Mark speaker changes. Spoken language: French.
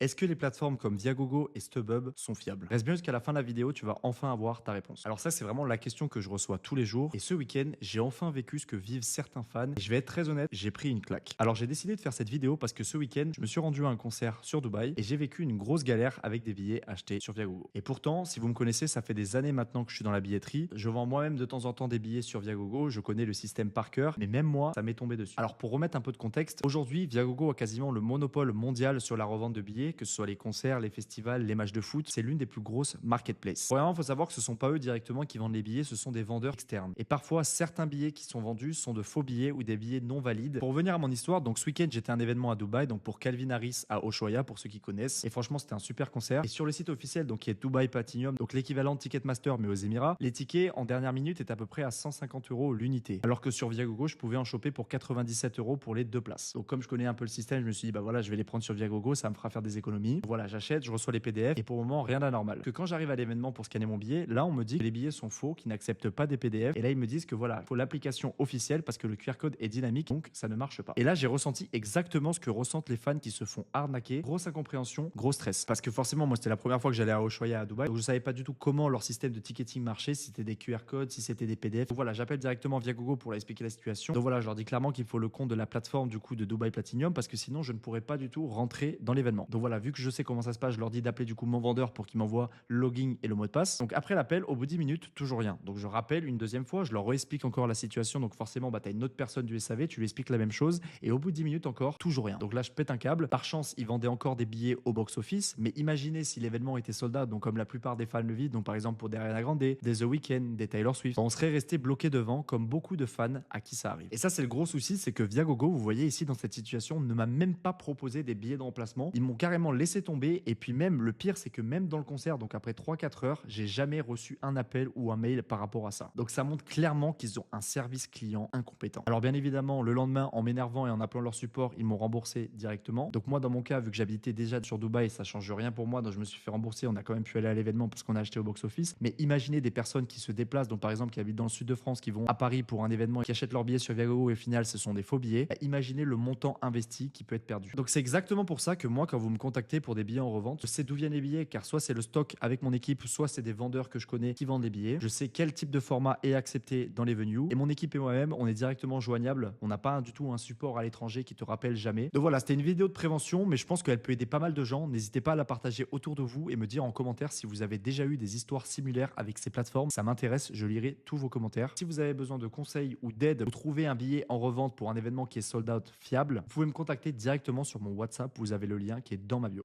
Speaker 1: Est-ce que les plateformes comme Viagogo et StubHub sont fiables? Reste bien jusqu'à la fin de la vidéo, tu vas enfin avoir ta réponse. Alors ça, c'est vraiment la question que je reçois tous les jours. Et ce week-end, j'ai enfin vécu ce que vivent certains fans. Et je vais être très honnête, j'ai pris une claque. Alors j'ai décidé de faire cette vidéo parce que ce week-end, je me suis rendu à un concert sur Dubaï et j'ai vécu une grosse galère avec des billets achetés sur Viagogo. Et pourtant, si vous me connaissez, ça fait des années maintenant que je suis dans la billetterie. Je vends moi-même de temps en temps des billets sur Viagogo. Je connais le système par cœur, mais même moi, ça m'est tombé dessus. Alors pour remettre un peu de contexte, aujourd'hui, Viagogo a quasiment le monopole mondial sur la revente de billets, que ce soit les concerts, les festivals, les matchs de foot. C'est l'une des plus grosses marketplaces. Premièrement, il faut savoir que ce sont pas eux directement qui vendent les billets, ce sont des vendeurs externes. Et parfois, certains billets qui sont vendus sont de faux billets ou des billets non valides. Pour revenir à mon histoire, donc ce week-end, j'étais à un événement à Dubaï, donc pour Calvin Harris à Ushuaïa, pour ceux qui connaissent. Et franchement, c'était un super concert. Et sur le site officiel, donc qui est Dubai Platinum, donc l'équivalent de Ticketmaster mais aux Émirats, les tickets en dernière minute étaient à peu près à 150 euros l'unité. Alors que sur Viagogo, je pouvais en choper pour 97 euros pour les deux places. Donc comme je connais un peu le système, je me suis dit bah voilà, je vais les prendre sur Viagogo, ça me fera faire des économies. Voilà, j'achète, je reçois les PDF et pour le moment, rien d'anormal. Que quand j'arrive à l'événement pour scanner mon billet, là, on me dit que les billets sont faux, qu'ils n'acceptent pas des PDF. Et là, ils me disent que voilà, il faut l'application officielle parce que le QR code est dynamique, donc ça ne marche pas. Et là, j'ai ressenti exactement ce que ressentent les fans qui se font arnaquer. Grosse incompréhension, gros stress. Parce que forcément, moi, c'était la première fois que j'allais à Ushuaïa à Dubaï, donc je savais pas du tout comment leur système de ticketing marchait, si c'était des QR codes, si c'était des PDF. Donc voilà, j'appelle directement Viagogo pour leur expliquer la situation. Donc voilà, je leur dis clairement qu'il faut le compte de la plateforme du coup de Dubai Platinum parce que sinon, je ne pourrais pas du tout rentrer dans l'événement. Donc voilà, vu que je sais comment ça se passe, je leur dis d'appeler du coup mon vendeur pour qu'il m'envoie le login et le mot de passe. Donc après l'appel, au bout de 10 minutes, toujours rien. Donc je rappelle une deuxième fois, je leur réexplique encore la situation. Donc forcément, bah, tu as une autre personne du SAV, tu lui expliques la même chose. Et au bout de 10 minutes encore, toujours rien. Donc là, je pète un câble. Par chance, ils vendaient encore des billets au box-office. Mais imaginez si l'événement était sold out, donc comme la plupart des fans le vivent, donc par exemple pour des Ariana Grande, des The Weeknd, des Taylor Swift, on serait resté bloqué devant comme beaucoup de fans à qui ça arrive. Et ça, c'est le gros souci, c'est que Viagogo, vous voyez ici dans cette situation, ne m'a même pas proposé des billets de remplacement. Ils m'ont carrément laissé tomber. Et puis même, le pire, c'est que même dans le concert, donc après 3-4 heures, j'ai jamais reçu un appel ou un mail par rapport à ça. Donc ça montre clairement qu'ils ont un service client incompétent. Alors bien évidemment, le lendemain, en m'énervant et en appelant leur support, ils m'ont remboursé directement. Donc moi, dans mon cas, vu que j'habitais déjà sur Dubaï, ça change rien pour moi. Donc je me suis fait rembourser. On a quand même pu aller à l'événement parce qu'on a acheté au box-office. Mais imaginez des personnes qui se déplacent, donc par exemple qui habitent dans le sud de France, qui vont à Paris pour un événement et qui achètent leur billet sur Viagogo et au final, ce sont des faux billets. Bah, imaginez le montant investi qui peut être perdu. Donc c'est exactement pour ça que moi, quand vous me contactez pour des billets en revente, je sais d'où viennent les billets, car soit c'est le stock avec mon équipe, soit c'est des vendeurs que je connais qui vendent les billets. Je sais quel type de format est accepté dans les venues. Et mon équipe et moi-même, on est directement joignable. On n'a pas du tout un support à l'étranger qui te rappelle jamais. Donc voilà, c'était une vidéo de prévention, mais je pense qu'elle peut aider pas mal de gens. N'hésitez pas à la partager autour de vous et me dire en commentaire si vous avez déjà eu des histoires similaires avec ces plateformes. Ça m'intéresse, je lirai tous vos commentaires. Si vous avez besoin de conseils ou d'aide pour trouver un billet en revente pour un événement qui est sold out fiable, vous pouvez me contacter directement sur mon WhatsApp. Vous avez le lien qui est dans ma bio.